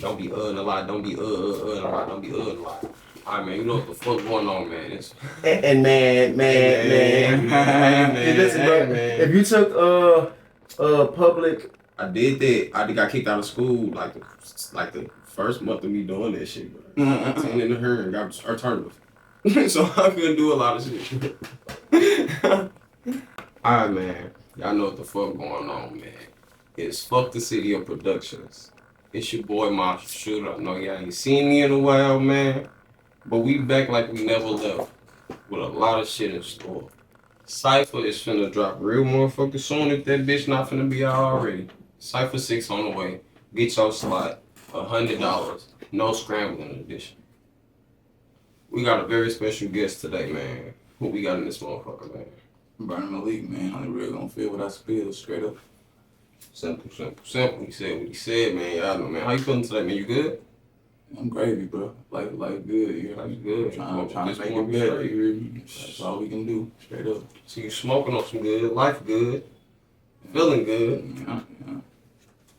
Don't be a lot. Don't be a lot. Don't be a lot. All right, man. You know what the fuck going on, man? It's... And man. Listen, bro. If you took public, I did that. I got kicked out of school like the first month of me doing that shit, bro. I turned into her and got alternative. So I couldn't do a lot of shit. Alright, man. Y'all know what the fuck going on, man. It's Fuck the City of Productions. It's your boy, FTCU. I know y'all ain't seen me in a while, man. But we back like we never left. With a lot of shit in store. Cypher is finna drop real motherfucking soon if that bitch not finna be out already. Cypher 6 on the way. Get your slot. $100. No scrambling edition. We got a very special guest today, man. Who we got in this motherfucker, man? Burna maleik, man. Only real gonna feel what I spill, straight up. Simple. He said what he said, man. Y'all know, man. How you feeling today, man? You good? I'm gravy, bro. Like good. You know, like good. Trying to make it better. You hear me? That's all we can do, straight up. So you smoking on some good, life good, feeling good. Yeah.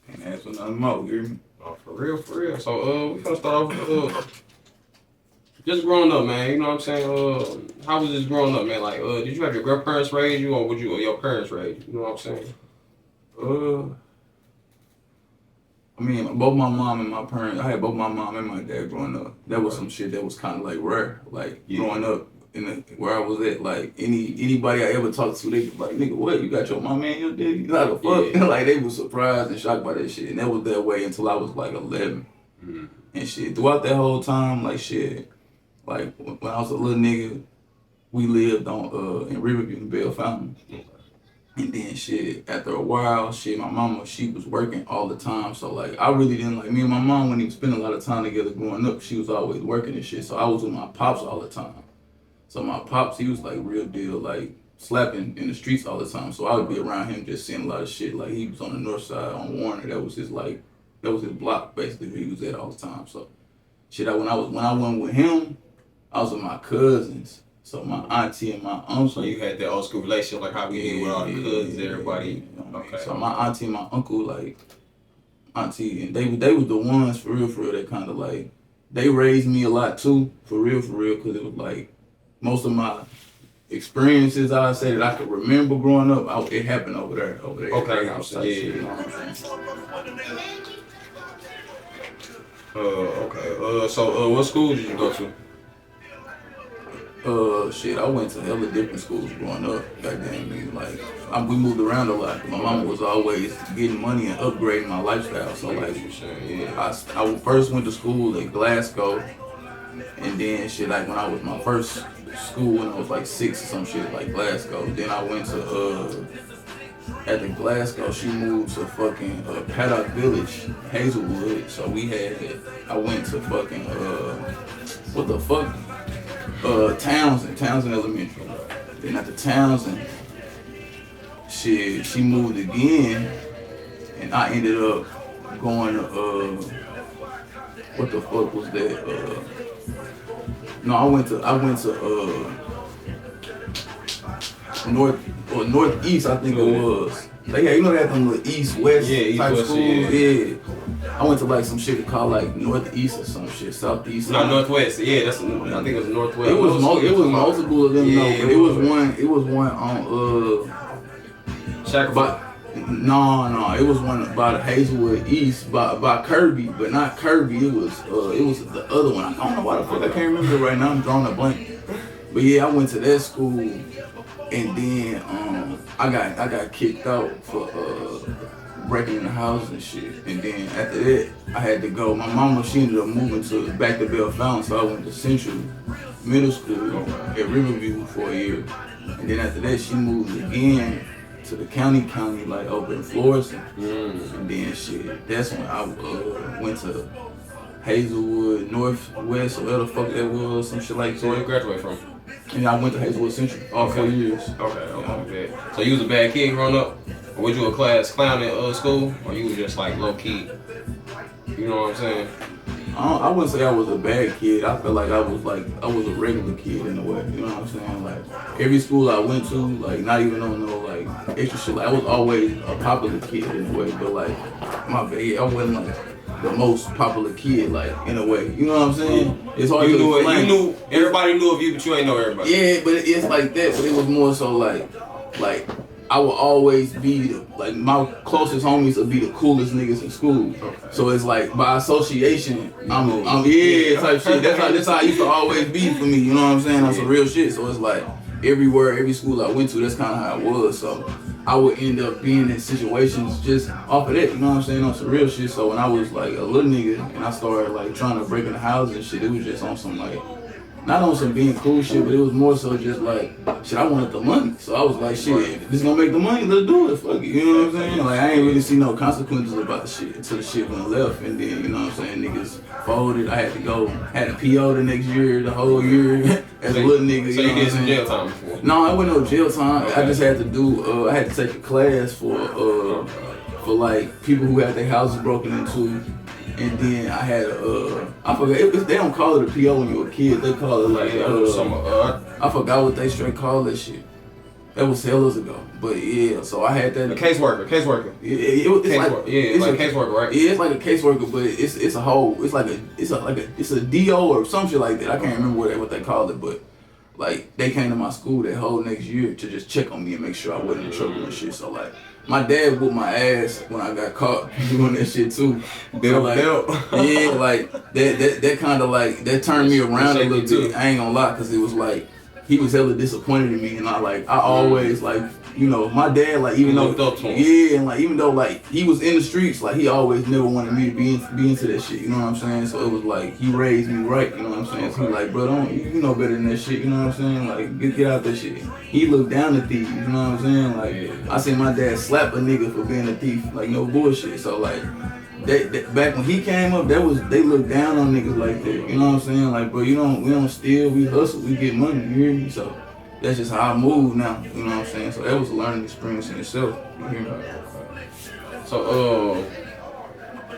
Can't ask for nothing more. You hear me? Oh, for real. So we finna start off with just growing up, man. You know what I'm saying? How was this growing up, man? Like, did you have your grandparents raise you, or would you, or your parents raise you? You know what I'm saying? I mean, both my mom and my parents, I had both my mom and my dad growing up. That was some shit that was kind of like rare. Like, growing up where I was at, like, anybody I ever talked to, they was like, nigga, what? You got your mom and your daddy? How the fuck? Yeah. Like, they was surprised and shocked by that shit. And that was that way until I was like 11. Mm-hmm. And shit, throughout that whole time, like, shit, like, when I was a little nigga, we lived on in Riverview in Bell Fountain. And then shit, after a while, shit, my mama, she was working all the time. So like, I really didn't like, me and my mom when we spent a lot of time together growing up, she was always working and shit. So I was with my pops all the time. So my pops, he was like real deal, like slapping in the streets all the time. So I would be around him just seeing a lot of shit. Like he was on the north side on Warner. That was his block basically where he was at all the time. So shit, when I went with him, I was with my cousins. So my auntie and my uncle. So you had that old school relationship, like how we did with all the cousins, everybody. Okay. So my auntie and my uncle, like, auntie, and they were the ones, for real, that kind of like, they raised me a lot too, for real, because it was like, most of my experiences, I say, that I could remember growing up, it happened over there. Okay, So what school did you go to? Shit, I went to hella different schools growing up. Goddamn me, like we moved around a lot. My mama was always getting money and upgrading my lifestyle. So like, I first went to school at Glasgow, and then shit, like when I was my first school when I was like 6 or some shit, like Glasgow. Then I went to after Glasgow, she moved to fucking Paddock Village, Hazelwood. So I went to fucking what the fuck? Townsend Elementary. Then after Townsend, she moved again, and I ended up going to what the fuck was that? No, I went to northeast, I think it was. Like, yeah, you know they had them little east-west type schools. Yeah. I went to like some shit called like northeast or some shit, southeast. No, northwest. Yeah, I think it was northwest. It was multiple of them. Yeah, but it was one on Shackleford. No, it was one by Hazelwood East by Kirby, but not Kirby. It was the other one. I don't know why the fuck I can't remember it right now. I'm drawing a blank. But yeah, I went to that school, and then I got kicked out for breaking in the house and shit. And then after that, I had to go. My mama, she ended up moving back to Bell Fountain, so I went to Central Middle School at Riverview for a year. And then after that, she moved again to the county, like over in Florissant. And then shit, that's when I went to Hazelwood Northwest, or whatever the fuck that was, some shit like that. So where you graduate from? And I went to Hazelwood Central all 4 years. Okay. So you was a bad kid growing up? Or was you a class clown at school? Or you was just like low key? You know what I'm saying? I wouldn't say I was a bad kid. I felt like I was a regular kid in a way. You know what I'm saying? Like every school I went to, like not even on no like extra shit. Like I was always a popular kid in a way, but like my bad, I wasn't like the most popular kid, like in a way. You know what I'm saying? It's hard to explain. You knew everybody knew of you, but you ain't know everybody. Yeah, but it's like that. But it was more so like I would always be like my closest homies would be the coolest niggas in school. Okay. So it's like by association, I'm yeah type shit. That's how I used to always be for me. You know what I'm saying? That's some real shit. So it's like everywhere, every school I went to, that's kind of how it was. So I would end up being in situations just off of that. You know what I'm saying? On some real shit. So when I was like a little nigga and I started like trying to break in the houses and shit, it was just on some like. Not on some being cool shit, but it was more so just like, shit, I wanted the money. So I was like, shit, this gonna make the money, let's do it, fuck it. You know what I'm saying? Like, I ain't really see no consequences about the shit until the shit went left. And then, you know what I'm saying, niggas folded. I had to PO the next year, the whole year, as a little nigga. So you did some jail time before? No, I wasn't no jail time. Okay. I just had to do, I had to take a class for like people who had their houses broken into. And then I had I forgot, they don't call it a PO when you're a kid, they call it like, I forgot what they straight call that shit. That was hell ago. But yeah, so I had that. A caseworker. It's like a caseworker, right? Yeah, it's like a caseworker, but it's a whole, it's a DO or some shit like that. I can't remember what they called it, but like they came to my school that whole next year to just check on me and make sure I wasn't in trouble and shit. So like, my dad whooped my ass when I got caught doing that shit too. So like, yeah, like that kind of like that turned me around a little bit. I ain't gonna lie, cause it was like he was hella disappointed in me, and I always like, you know, my dad like even though and like even though like he was in the streets, like he always never wanted me to be into that shit. You know what I'm saying? So it was like he raised me right. You know what I'm saying? So he like, bro, don't you know better than that shit. You know what I'm saying? Like get out that shit. He looked down at thieves. You know what I'm saying? Like I seen my dad slap a nigga for being a thief. Like no bullshit. So like. That back when he came up, they looked down on niggas like that. You know what I'm saying? Like, bro, we don't steal, we hustle, we get money. You hear me? So that's just how I move now. You know what I'm saying? So that was a learning experience in itself. You hear me? So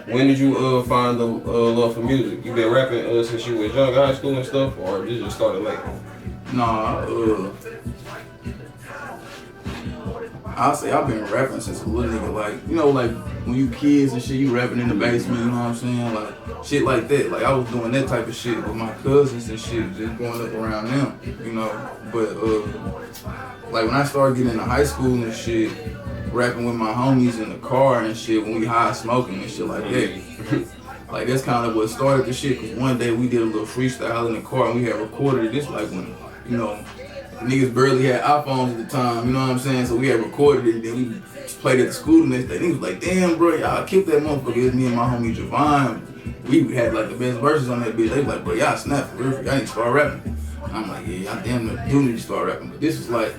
when did you find the love for music? You been rapping since you was young, high school and stuff, or did you just start late? Nah, I'll say I've been rapping since a little nigga, like, you know, like when you kids and shit, you rapping in the basement, you know what I'm saying? Like, shit like that. Like, I was doing that type of shit with my cousins and shit, just going up around them, you know? But, like, when I started getting into high school and shit, rapping with my homies in the car and shit, when we high smoking and shit like that, like, that's kind of what started the shit, because one day we did a little freestyle in the car and we had recorded it. This, like, when, you know, niggas barely had iPhones at the time, you know what I'm saying? So we had recorded it, and then we played at the school the next day. Niggas was like, damn, bro, y'all killed that motherfucker. It was me and my homie Javon. We had like the best verses on that bitch. They was like, bro, y'all snap for real. Y'all need to start rapping. And I'm like, yeah, y'all damn near do need to start rapping. But this was like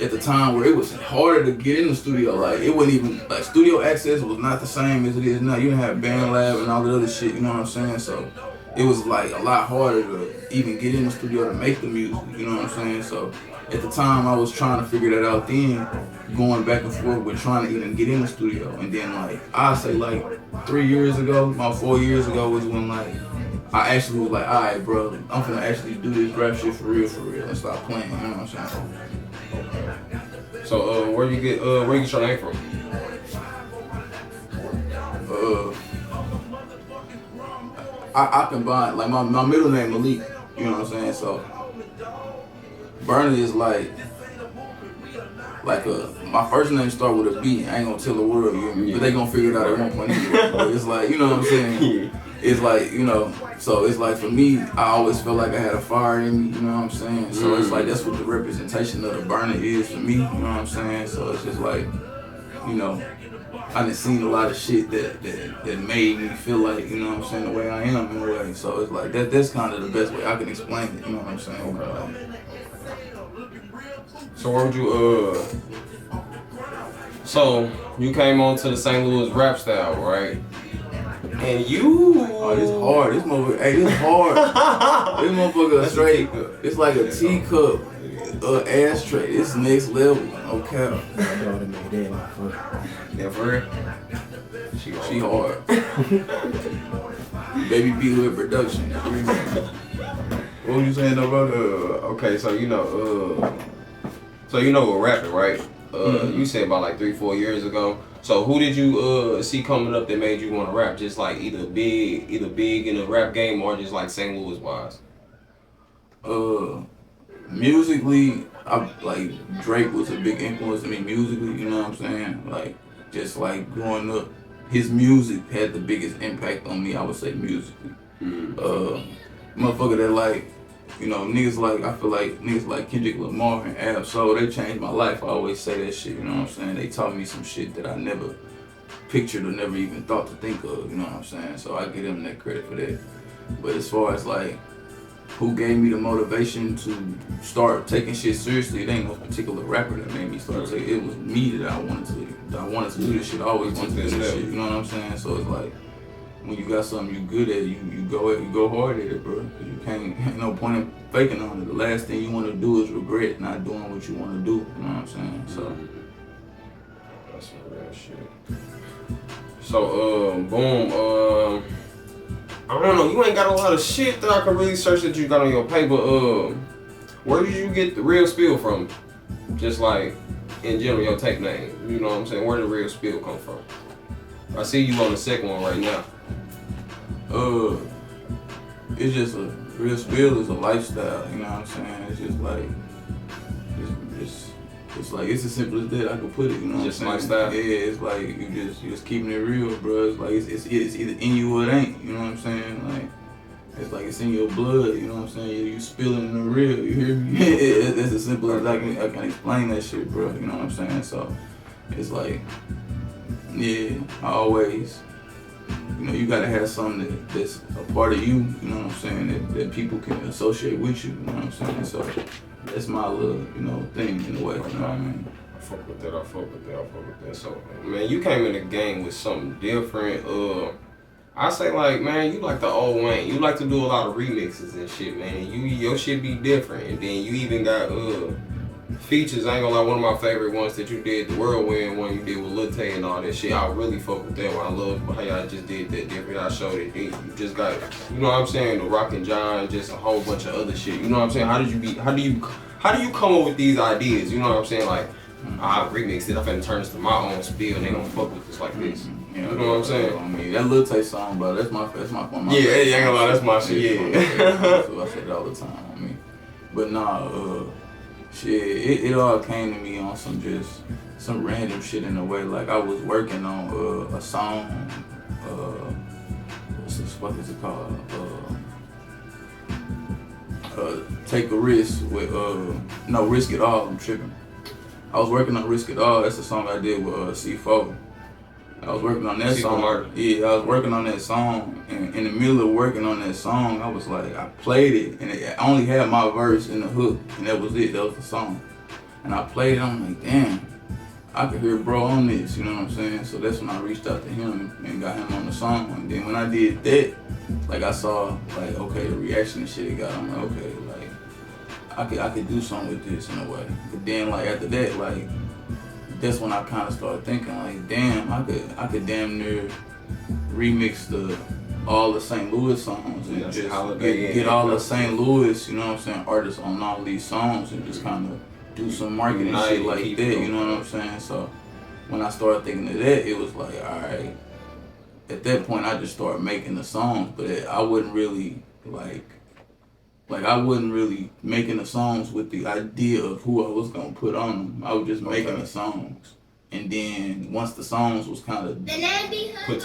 at the time where it was harder to get in the studio. Like, it wasn't even, like, studio access was not the same as it is now. You didn't have Band Lab and all that other shit, you know what I'm saying? So it was like a lot harder to even get in the studio to make the music, you know what I'm saying? So at the time I was trying to figure that out then, going back and forth with trying to even get in the studio. And then like, I say like 3 years ago, about 4 years ago was when like, I actually was like, all right, bro, I'm finna actually do this rap shit for real, and start playing, you know what I'm saying? So where you get your name from? I combine, like my middle name Maleik, you know what I'm saying? So Burna is like my first name start with a B. I ain't gonna tell the world, you know, but they gonna figure it out at one point anyway. But it's like, you know what I'm saying? It's like, you know, so it's like for me, I always felt like I had a fire in me, you know what I'm saying? So it's like that's what the representation of the Burna is for me, you know what I'm saying? So it's just like, you know, I done seen a lot of shit that made me feel like, you know what I'm saying, the way I am in a way. So it's like that's kind of the best way I can explain it, you know what I'm saying? So where would you so you came on to the St. Louis rap style, right? And you this hard. This motherfucker, hey, this hard. This motherfucker is straight. It's like a teacup, ashtray. It's next level. Okay. Yeah, for real? She hard. Baby B with production. What were you saying though, brother? Okay, so you know what rapping, right? You said about like 3-4 years ago. So who did you see coming up that made you want to rap? Just like either big in the rap game or just like St. Louis wise. Musically, I like Drake was a big influence to me musically. You know what I'm saying? Like just like growing up, his music had the biggest impact on me. I would say musically. Motherfucker that like, you know, niggas like, I feel like niggas like Kendrick Lamar and Ab Soul, they changed my life. I always say that shit, you know what I'm saying? They taught me some shit that I never pictured or never even thought to think of, you know what I'm saying? So I give them that credit for that. But as far as like, who gave me the motivation to start taking shit seriously, it ain't no particular rapper that made me start taking it. It was me that I wanted to do this shit. I always wanted to do this shit, you know what I'm saying? So it's like, when you got something you good at, you go hard at it, bro. You ain't no point in faking on it. The last thing you want to do is regret not doing what you want to do. You know what I'm saying? So that's some real shit. So boom. I don't know. You ain't got a lot of shit that I can really search that you got on your paper. Where did you get the real spill from? Just like in general, your tape name. You know what I'm saying? Where did the real spill come from? I see you on the second one right now. It's just a real spill is a lifestyle, you know what I'm saying? It's just like it's like it's as simple as that I could put it, you know just what I'm saying? lifestyle. Yeah, it's like you just keeping it real, bro. It's like it's either in you or it ain't, you know what I'm saying? Like it's like it's in your blood, you know what I'm saying? You spilling the real, you hear me? It's as simple as I can explain that shit, bro, you know what I'm saying? So it's like, yeah, I always, you know, you gotta have something that's a part of you, you know what I'm saying, that people can associate with you, you know what I'm saying? So that's my little, you know, thing in a way, you know what I mean? I fuck with that. So, man, you came in the game with something different. I say like, man, you like the old Wayne. You like to do a lot of remixes and shit, man. Your shit be different. And then you even got features. I ain't gonna lie, one of my favorite ones that you did, the Whirlwind one you did with Lil Tay and all that shit. I really fuck with that one. I love how y'all just did that different. I showed it. You just got, you know what I'm saying, the Rockin' John, just a whole bunch of other shit. You know what I'm saying? How do you come up with these ideas? You know what I'm saying? Like, I remixed it. I'm finna turn this to my own spiel and they gonna fuck with this like this. You know what I'm saying? I mean, that Lil Tay song, bro, that's my one of my yeah, ain't gonna lie, that's my shit. Yeah. So I say it all the time on me. But nah, shit, it all came to me on some random shit in a way. Like I was working on a song, what is it called? Take a Risk with no Risk It All. I'm tripping. I was working on Risk It All. That's the song I did with C4. I was working on that song. Yeah, I was working on that song, and in the middle of working on that song, I was like, I played it, and I only had my verse in the hook, and that was it. That was the song. And I played it. I'm like, damn, I could hear bro on this. You know what I'm saying? So that's when I reached out to him and got him on the song. And then when I did that, like I saw, like, okay, the reaction and shit it got. I'm like, okay, like I could do something with this in a way. But then like after that, like, that's when I kind of started thinking like, damn, I could damn near remix all the St. Louis songs and just get all the St. Louis, you know what I'm saying, artists on all these songs and just kind of do some marketing shit like that, you know what I'm saying? So when I started thinking of that, it was like, all right. At that point, I just started making the songs, but I wasn't really I wasn't really making the songs with the idea of who I was gonna put on them. I was just making the songs. And then once the songs was kind of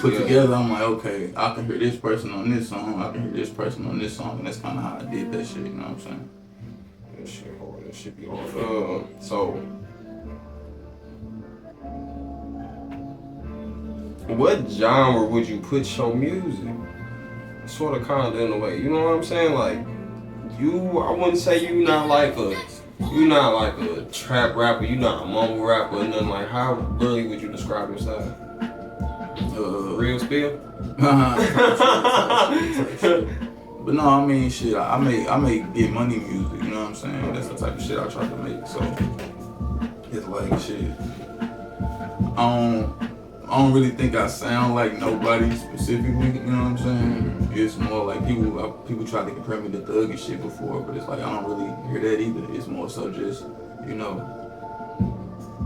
put together, I'm like, okay, I can hear this person on this song, I can hear this person on this song, and that's kind of how I did that shit, you know what I'm saying? That shit hard, that shit be hard. So, what genre would you put your music? Sort of kind of in a way, you know what I'm saying? Like, I wouldn't say you not like a trap rapper, you not a mumble rapper or nothing. Like, how really would you describe yourself? Real spill? But no, I mean, shit, I make get money music, you know what I'm saying? That's the type of shit I try to make, so it's like, shit, I don't really think I sound like nobody specifically, you know what I'm saying? It's more like people try to compare me to Thug and shit before, but it's like I don't really hear that either. It's more so just, you know,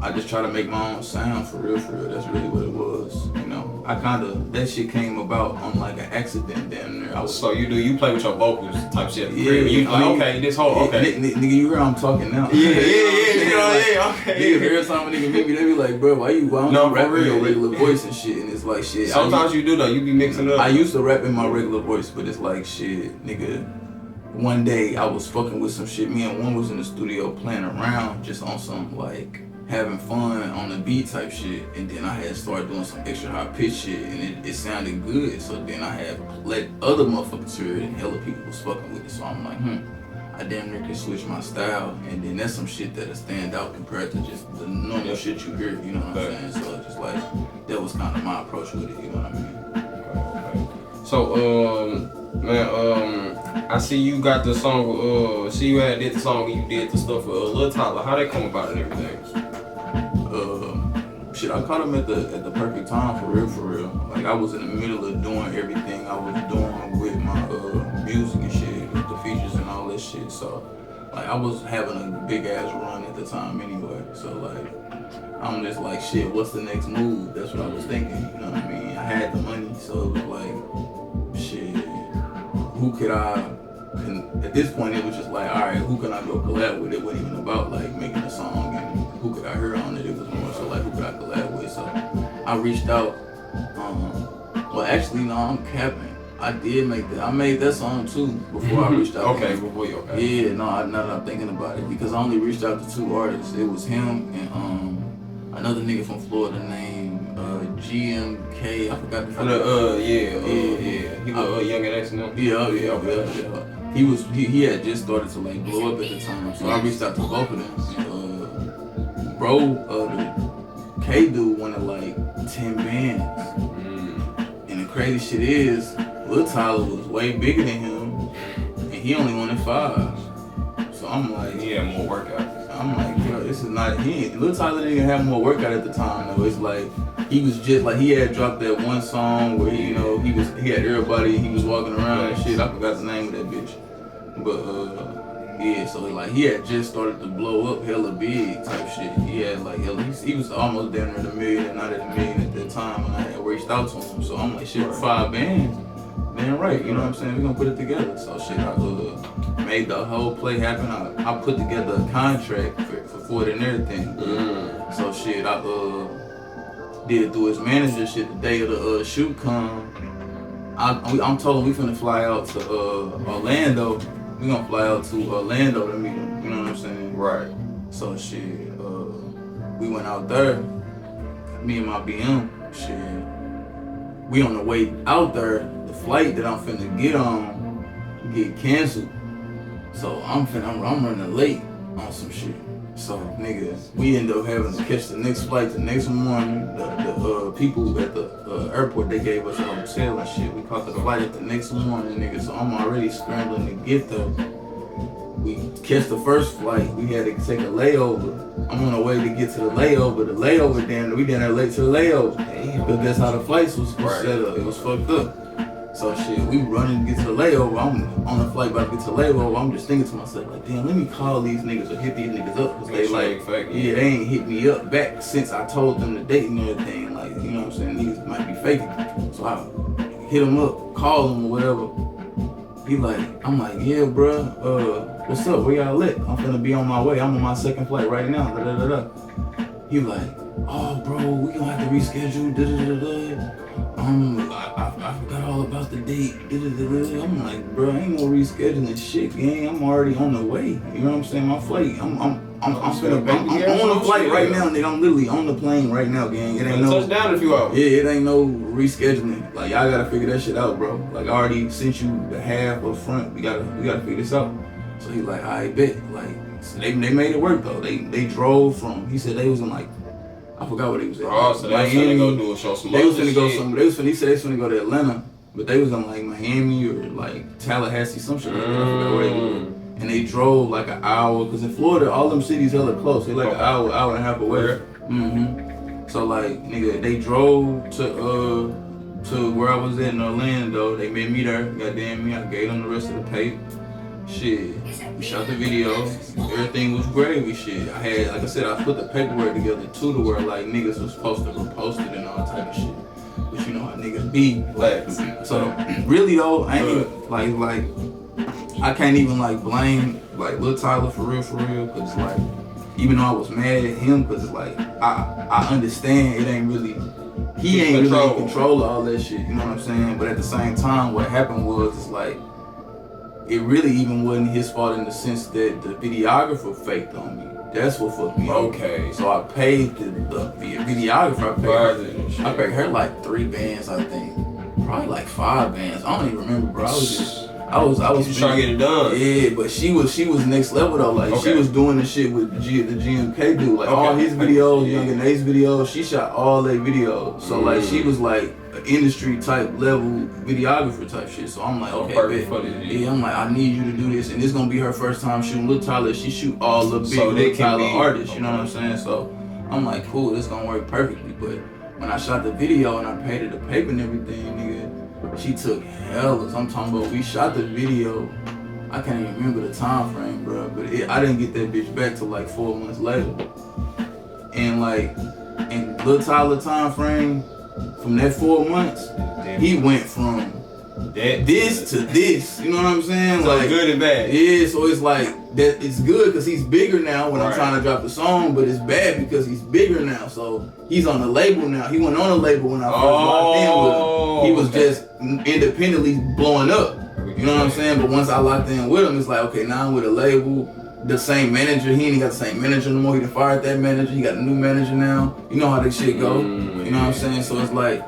I just try to make my own sound for real. That's really what it was. You know, that shit came about on like an accident damn near. So you play with your vocals type shit. Yeah, you like, okay, this whole okay. Nigga, you hear I'm talking now. Yeah, okay. Nigga, every time a nigga meet me, they be like, bro, why don't you rap in your regular voice and shit? And it's like shit. Sometimes you do though. You be mixing up. I used to rap in my regular voice, but it's like shit, nigga. One day I was fucking with some shit. Me and one was in the studio playing around, just on some like having fun on the beat type shit, and then I had started doing some extra high pitch shit, and it sounded good. So then I had let other motherfuckers hear it, and hella people was fucking with it. So I'm like, I damn near could switch my style, and then that's some shit that'll stand out compared to just the normal shit you hear. You know what I'm saying? So it's just like that was kind of my approach with it. You know what I mean? So man, I see you got the song. See you had did the song and you did the stuff with Lil Tyler. How that come about and everything? Shit, I caught him at the perfect time for real. Like I was in the middle of doing everything I was doing with my music and shit, with the features and all that shit. So like I was having a big ass run at the time anyway. So like I'm just like shit, what's the next move? That's what I was thinking. You know what I mean? I had the money, so it was like shit. Who could at this point it was just like, all right, who can I go collab with? It wasn't even about like making a song and who could I hear on it. It was more so like who could I collab with. So I reached out. Well, actually, no, I'm capping. I made that song too before I reached out. Okay, before you. Okay. Yeah, now that I'm thinking about it, because I only reached out to 2 artists. It was him and another nigga from Florida named GMK. I forgot the fuck. Yeah. He was young and excellent. Yeah. He had just started to like blow up at the time, so I reached out to both of them. And, the K dude wanted like 10 bands, and the crazy shit is, Lil Tyler was way bigger than him, and he only wanted 5. So I'm like, he had more workout. I'm like, bro, this is not him. Lil Tyler didn't have more workout at the time though. It's like he was just like he had dropped that one song where he had everybody, he was walking around and shit. I forgot the name of that bitch. But yeah, so like he had just started to blow up hella big type shit. He had like he was almost down near the million and not at the million at that time when I had reached out to him. So I'm like, shit, 5 bands. Damn right, you know what I'm saying? We're gonna put it together. So shit, I made the whole play happen. I put together a contract for it and everything. So shit, I did it through his manager shit the day of the shoot come. I'm told him we finna fly out to Orlando. We gonna fly out to Orlando to meet him, you know what I'm saying? Right. So shit, we went out there, me and my BM, shit. We on the way out there, the flight that I'm finna get on get canceled. So I'm running late on some shit. So nigga, we end up having to catch the next flight the next morning. The people at the airport, they gave us a hotel and shit. We caught the flight at the next morning, nigga. So I'm already scrambling to get there. We catch the first flight. We had to take a layover. I'm on the way to get to the layover. The layover, damn, we didn't late to the layover. Because that's how the flights was set up. It was fucked up. So shit, we running to get to the layover. I'm on the flight about to get to the layover. I'm just thinking to myself, like, damn, let me call these niggas or hit these niggas up. Cause they like, they ain't hit me up back since I told them the date and everything. Like, you know what I'm saying? Niggas might be faking. So I hit them up, call them or whatever. He like, I'm like, yeah, bruh, what's up? Where y'all at? I'm finna be on my way. I'm on my second flight right now. He like, oh, bro, we gonna have to reschedule. I forgot all about the date. I'm like, bro, I ain't no rescheduling shit, gang. I'm already on the way. You know what I'm saying? My flight. I'm on the flight right now, nigga. I'm literally on the plane right now, gang. It ain't no touchdown in a few hours. Yeah, it ain't no rescheduling. Like y'all gotta figure that shit out, bro. Like I already sent you the half up front. We gotta figure this out. So he like, I bet. Like so they made it work though. They drove from. He said they was in like. I forgot what he was at. Oh, so they was finna go do a show some other shit. He said they was finna go to Atlanta, but they was in like Miami or like Tallahassee, some shit like that. I forgot where they were. And they drove like an hour, cause in Florida, all them cities hella close. They like an hour and a half away. So like, nigga, they drove to where I was at in Orlando. They made me there. Goddamn me, I gave them the rest of the pay. shit, we shot the video, everything was gravy shit. I had, like I said, I put the paperwork together too to where like niggas was supposed to repost it and all type of shit. But you know how niggas be. Like, so really though, I ain't even, like, I can't even like blame like Lil Tyler for real, cause like, even though I was mad at him, cause it's like, I understand it ain't really, he ain't really in control of all that shit, you know what I'm saying? But at the same time, what happened was, it's like, it really even wasn't his fault in the sense that the videographer faked on me. That's what fucked me up. Okay. So I paid the videographer, I paid her like 3 bands, I think. Probably like 5 bands. I don't even remember, bro. I was trying to get it done. Yeah, but she was next level though. Like she was doing the shit with the GMK dude. Like all his videos, Young and Ace videos, she shot all their videos. So like she was like an industry type level videographer type shit. So I'm like, okay, yeah, I'm like, I need you to do this, and this gonna be her first time shooting Lil Tyler. She shoot all the big Lil Tyler artists. You know what I'm saying? So I'm like, cool, this gonna work perfectly. But when I shot the video and I paid her the paper and everything, nigga, she took hell. I'm talking about, we shot the video, I can't even remember the time frame, bro, but I didn't get that bitch back till like 4 months later. And like, in Lil Tyler time frame, from that 4 months, he went from this to this, you know what I'm saying? So like good and bad. Yeah, so it's like that. It's good because he's bigger now when I'm trying to drop the song, but it's bad because he's bigger now. So he's on the label now. He wasn't on the label when I first locked in with him. He was just independently blowing up. You know what I'm saying? But once I locked in with him, it's like, okay, now I'm with a label. The same manager, he ain't got the same manager no more. He done fired that manager. He got a new manager now. You know how this shit go. You know what I'm saying? So it's like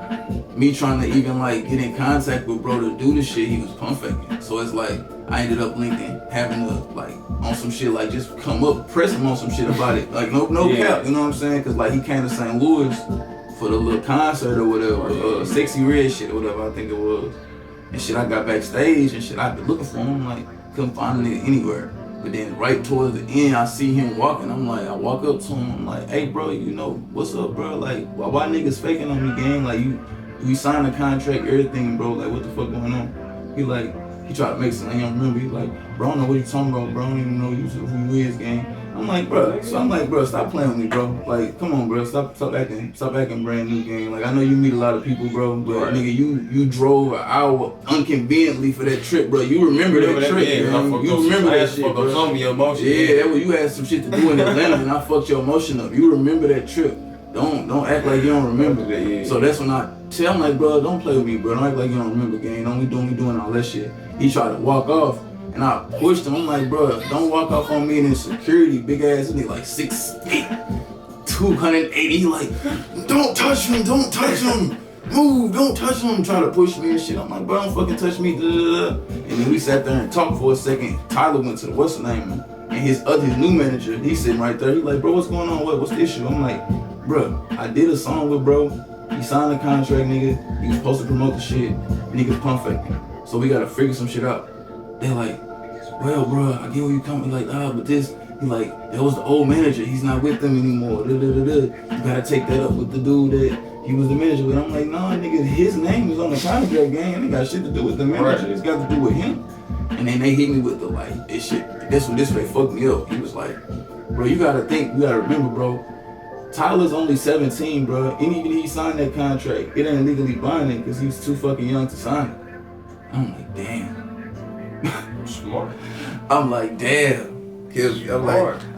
me trying to even like get in contact with bro to do this shit. He was pump faking. So it's like I ended up linking, having to like on some shit like just come up, press him on some shit about it. Like no cap. You know what I'm saying? Cause like he came to St. Louis for the little concert or whatever, Sexy Red shit or whatever I think it was. And shit, I got backstage and shit. I've been looking for him, like couldn't find it anywhere. But then right towards the end, I see him walking. I'm like, I walk up to him. I'm like, hey, bro, you know, what's up, bro? Like, why niggas faking on me, gang? Like, you signed a contract, everything, bro. Like, what the fuck going on? He tried to make something. I don't remember. He like, bro, I don't know what you talking about, bro. I don't even know who you is, gang. I'm like, bro. So I'm like, bro, stop playing with me, bro. Like, come on, bro. Stop acting brand new, gang. Like, I know you meet a lot of people, bro, but nigga, you drove an hour inconveniently for that trip, bro. You remember that trip, man. You remember that shit, bro. Yeah, you had some shit to do in Atlanta, and I fucked your emotion up. You remember that trip. Don't act like you don't remember that. Yeah. So that's when I tell him, like, bro, don't play with me, bro. Don't act like you don't remember, gang. Don't be doing all that shit. He tried to walk off. And I pushed him. I'm like, bro, don't walk off on me in security, big ass nigga, like 6'8", 280. Like, don't touch him, move, don't touch him. Trying to push me and shit. I'm like, bro, don't fucking touch me. And then we sat there and talked for a second. Tyler went to the what's the name, and his new manager, he's sitting right there. He's like, bro, what's going on? What's the issue? I'm like, bro, I did a song with bro. He signed a contract, nigga. He was supposed to promote the shit. Niggas pump faking. So we gotta figure some shit out. They're like, well, bro, I get where you coming. Like, but this, he like, that was the old manager. He's not with them anymore. You gotta take that up with the dude that he was the manager with. I'm like, nah, nigga, his name is on the contract, gang. It ain't got shit to do with the manager. It's got to do with him. And then they hit me with the like, this shit. This way fucked me up. He was like, bro, you gotta remember, bro. Tyler's only 17, bro. And even he signed that contract, it ain't legally binding because he's too fucking young to sign it. I'm like, damn. Smart. I'm like, damn.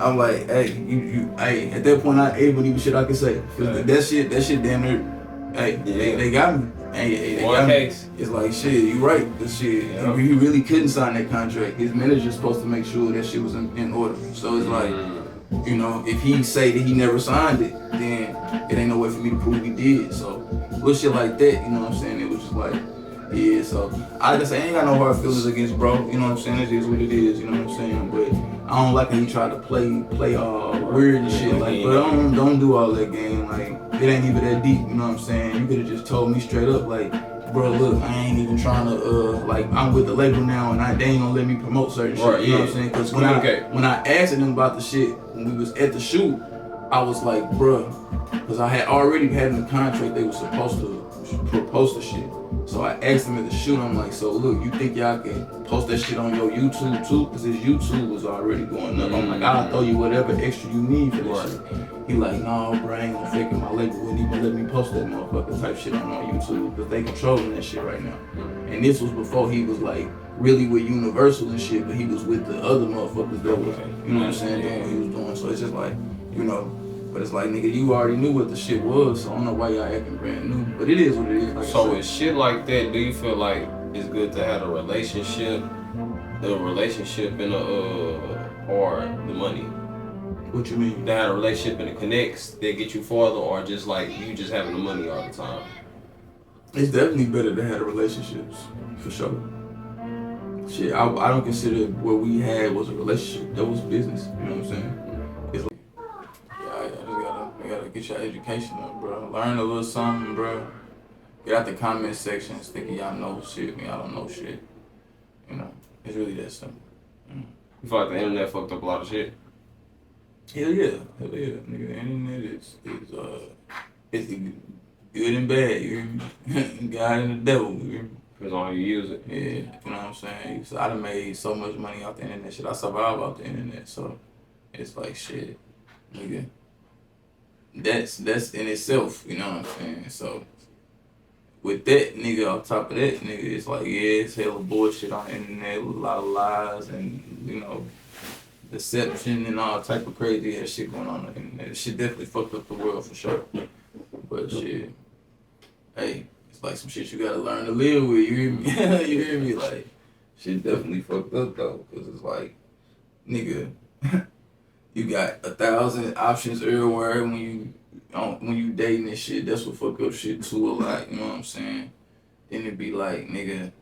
I'm like, hey, you, hey. At that point, I ain't even shit I can say. Cause that shit, damn near, hey, they got me. Hey, they got me. It's like, shit, you right. This shit, he really couldn't sign that contract. His manager's supposed to make sure that shit was in order. So it's like, you know, if he say that he never signed it, then it ain't no way for me to prove he did. So, little shit like that, you know what I'm saying? It was just like, yeah, so I just ain't got no hard feelings against bro, you know what I'm saying? It is what it is, you know what I'm saying? But I don't like when he try to play all weird and shit. Like, bro, don't do all that game. Like, it ain't even that deep, you know what I'm saying? You could have just told me straight up, like, bro, look, I ain't even trying to, like, I'm with the label now and they ain't gonna let me promote certain shit, you know what I'm saying? Because when I asked him about the shit, when we was at the shoot, I was like, bruh, because I had already had in the contract they were supposed to post the shit. So I asked them at the shoot, I'm like, so look, you think y'all can post that shit on your YouTube too? Because his YouTube was already going up. I'm like, I'll throw you whatever extra you need for this shit. He like, no, bro, I ain't gonna fake it. My label wouldn't even let me post that motherfucker type shit on my YouTube because they controlling that shit right now. And this was before he was like really with Universal and shit, but he was with the other motherfuckers that was, you know what I'm saying, doing what he was doing. So it's just like, you know, but it's like, nigga, you already knew what the shit was, so I don't know why y'all acting brand new. But it is what it is. Like so with shit like that, do you feel like it's good to have a relationship and or the money? What you mean? To have a relationship and it connects, that get you farther, or just like you just having the money all the time? It's definitely better to have relationships, for sure. Shit, I don't consider what we had was a relationship. That was business. You know what I'm saying? It's like, I gotta get your education up, bro. Learn a little something, bro. Get out the comment sections thinking y'all know shit when y'all don't know shit. You know, it's really that simple. You feel like the internet fucked up a lot of shit? Hell yeah, nigga. The internet is good and bad. You hear me? God and the devil. You hear me? Depends on how you use it. Yeah, you know what I'm saying? So I done made so much money off the internet shit. I survive off the internet, so it's like shit, nigga. That's in itself, you know what I'm saying? So with that, nigga, on top of that, nigga, it's like, yeah, it's hella bullshit on the internet, a lot of lies and, you know, deception and all type of crazy ass shit going on the internet. Shit definitely fucked up the world for sure. But shit, hey, it's like some shit you gotta learn to live with, you hear me? You hear me? Like, shit definitely fucked up though, cause it's like, nigga, you got 1,000 options everywhere when you dating and shit. That's what fuck up shit too a lot, you know what I'm saying? Then it be like, nigga,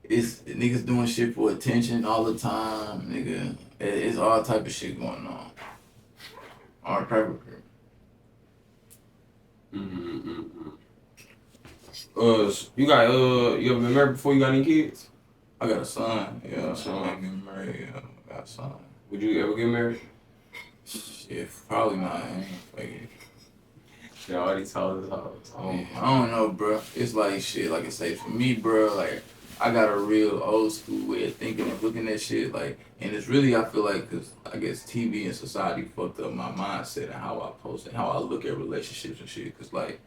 it's niggas doing shit for attention all the time, nigga. It's all type of shit going on. All type of shit. You ever been married before you got any kids? I got a son. Yeah, son. I get married. Yeah, I got a son. Would you ever get married? Shit, probably not. I ain't fucking. She already told us all. I don't know, bro. It's like shit. Like I say, for me, bro, like I got a real old school way of thinking and looking at shit. Like, and it's really, I feel like, cause I guess TV and society fucked up my mindset and how I post and how I look at relationships and shit. Cause like,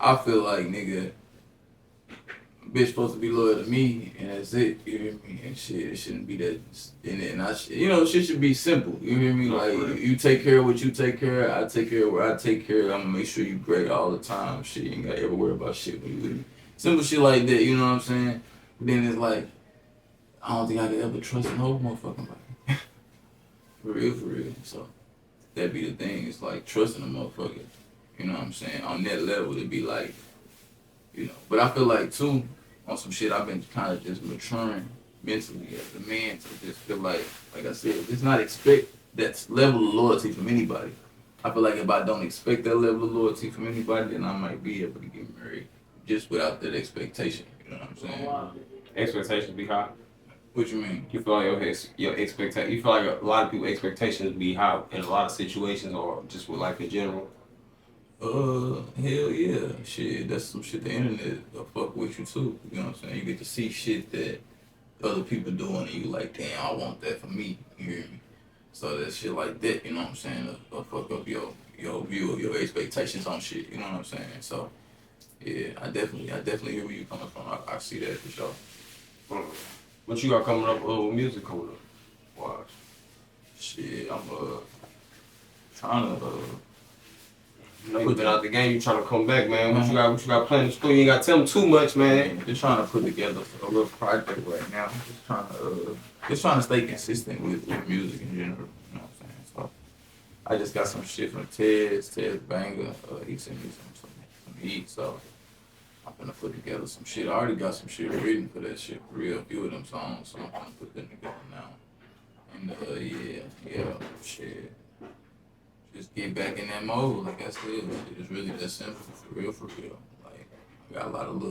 I feel like, nigga, bitch supposed to be loyal to me and that's it. You hear me? And shit, it shouldn't be that. And you know, shit should be simple. You hear me? Like, you take care of what you take care of. I take care of where I take care of. I'm gonna make sure you great all the time. Shit, you ain't gotta ever worry about shit when you with me. Simple shit like that. You know what I'm saying? But then it's like, I don't think I could ever trust no motherfucking body. For real. So that be the thing. It's like trusting a motherfucker. You know what I'm saying? On that level, it'd be like, you know. But I feel like too, on some shit, I've been kind of just maturing mentally as a man to just feel like I said, just not expect that level of loyalty from anybody. I feel like if I don't expect that level of loyalty from anybody, then I might be able to get married just without that expectation. You know what I'm saying? Expectations be high. What you mean? You feel like your expectation. You feel like a lot of people's expectations be high in a lot of situations, or just with life in general. Hell yeah. Shit, that's some shit the internet will fuck with you too. You know what I'm saying? You get to see shit that other people doing and you like, damn, I want that for me. You hear me? So that shit like that, you know what I'm saying? Will fuck up your view of your expectations on shit. You know what I'm saying? So yeah, I definitely hear where you coming from. I see that for sure. What you got coming up with music coming up? Watch. Shit, I'm trying to You know you been out the game, you trying to come back, man. What you got planned in school? You ain't got to tell them too much, man. Just trying to put together a little project right now. Just trying to stay consistent with music in general. You know what I'm saying? So I just got some shit from Ted's Banger. He sent me some heat, so I'm gonna put together some shit. I already got some shit written for that shit for real. A few of them songs, so I'm gonna put them together now. And yeah, shit. Just get back in that mode, like I said. It's really that simple, for real. Like, I got a lot of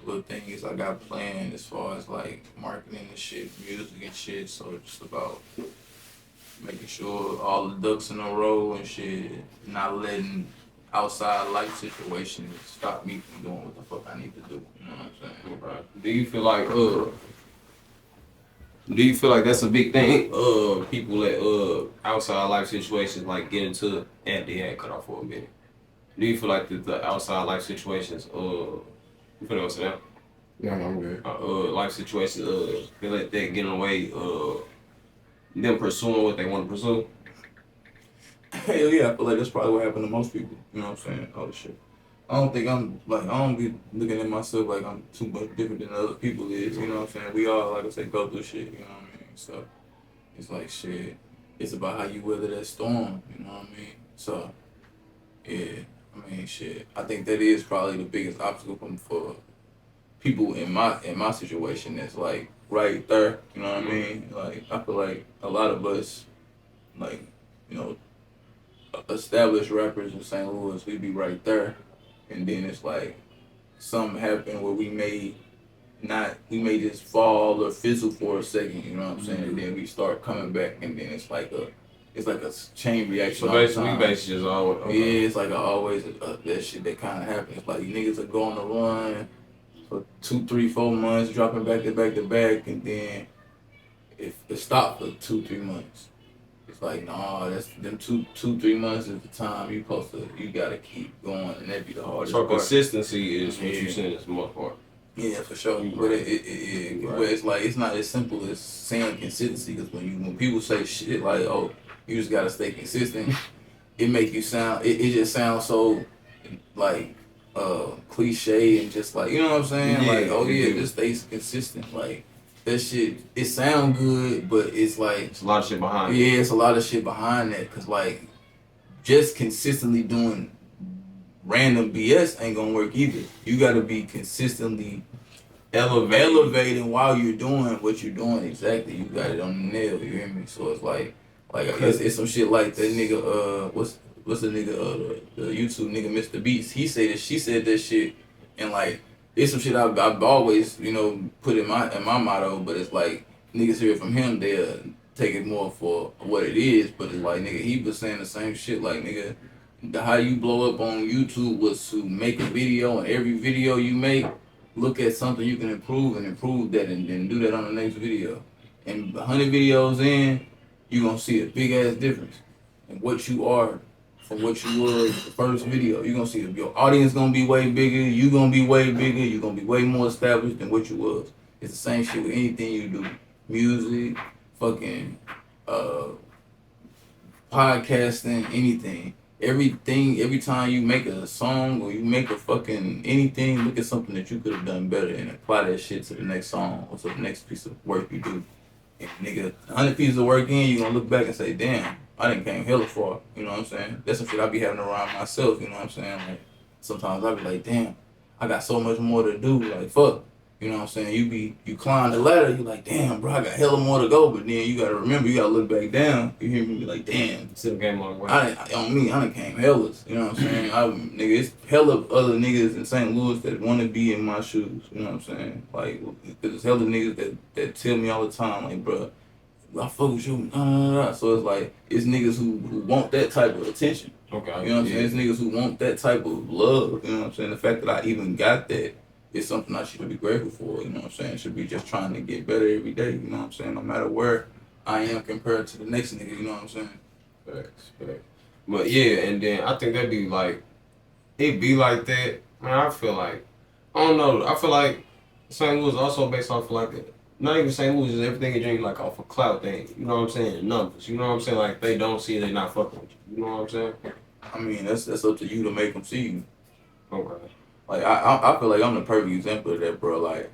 little things I got planned as far as like marketing and shit, music and shit. So it's just about making sure all the ducks in a row and shit, not letting outside life situations stop me from doing what the fuck I need to do. You know what I'm saying? Right. Do you feel like that's a big thing? People let outside life situations like get into at the end cut off for a minute. Do you feel like the outside life situations you feel what I'm saying? No, I'm good. Life situations they let that get in the way them pursuing what they want to pursue? Hell yeah, I feel like that's probably what happened to most people. You know what I'm saying? All the shit. I don't think I don't be looking at myself like I'm too much different than other people is. You know what I'm saying? We all, like I say, go through shit. You know what I mean? So it's like shit. It's about how you weather that storm. You know what I mean? So yeah, I mean shit. I think that is probably the biggest obstacle for people in my situation. That's like right there. You know what I mean? Like I feel like a lot of us, like you know, established rappers in St. Louis, we be right there. And then it's like something happened where we may just fall or fizzle for a second, you know what I'm saying? And then we start coming back, and then it's like a chain reaction. So basically just always yeah, it's like always that shit that kind of happens. It's like niggas are going to run for 2, 3, 4 months, dropping back to back to back, and then it stopped for 2, 3 months. It's like, nah, that's them 2, 3 months is the time you gotta keep going, and that be the hardest so part. Consistency is what you saying is the most part. Yeah, for sure. Right. But it's like it's not as simple as saying consistency, because when people say shit like, oh, you just gotta stay consistent, it make you sound it just sounds so like cliche and just like, you know what I'm saying? Yeah, like, oh yeah, just stay consistent. Like that shit, it sound good, but it's like It's a lot of shit behind it. yeah, it's a lot of shit behind that, because like just consistently doing random BS ain't gonna work either. You gotta be consistently elevating while you're doing what you're doing. Exactly, you got it on the nail. You hear me? So it's like it's some shit like that nigga. What's the nigga? The YouTube nigga, Mr. Beast. She said that shit, and like it's some shit I've always put in my motto. But it's like niggas hear it from him, they'll take it more for what it is. But it's like nigga, he was saying the same shit. Like nigga, how you blow up on YouTube was to make a video, and every video you make, look at something you can improve that, and then do that on the next video. And 100 videos in, you gonna see a big ass difference in what you are from what you were the first video. You gonna see your audience gonna be way bigger, you gonna be way bigger, you gonna be way more established than what you was. It's the same shit with anything you do. Music, fucking podcasting, anything. Every time you make a song or you make a fucking anything, look at something that you could have done better and apply that shit to the next song or to the next piece of work you do. And nigga, 100 pieces of work in, you gonna look back and say, damn, I didn't came hella far. You know what I'm saying? That's some shit I be having around myself, you know what I'm saying? Like, sometimes I be like, damn, I got so much more to do, like, fuck. You know what I'm saying? You climb the ladder, you like, damn, bro, I got hella more to go, but then you gotta remember, you gotta look back down. You hear me? Be like, damn. Still came a long way. I done came hellas. You know what I'm saying? Nigga, it's hella other niggas in St. Louis that wanna be in my shoes. You know what I'm saying? Like, there's hella niggas that tell me all the time, like, bro, I fuck with you. So it's like, it's niggas who want that type of attention. Okay. You know what I'm saying? It's niggas who want that type of love. You know what I'm saying? The fact that I even got that, it's something I should be grateful for, you know what I'm saying? Should be just trying to get better every day, you know what I'm saying? No matter where I am compared to the next nigga, you know what I'm saying? Facts. But yeah, and then I think that'd be like, it be like that. Man, I feel like, I don't know, I feel like St. Louis also based off of like, not even St. Louis, is everything you drink like off a clout thing, you know what I'm saying? Numbers, you know what I'm saying? Like, they don't see it, they not fucking with you know what I'm saying? I mean, that's up to you to make them see you. Okay. Like, I feel like I'm the perfect example of that, bro. Like,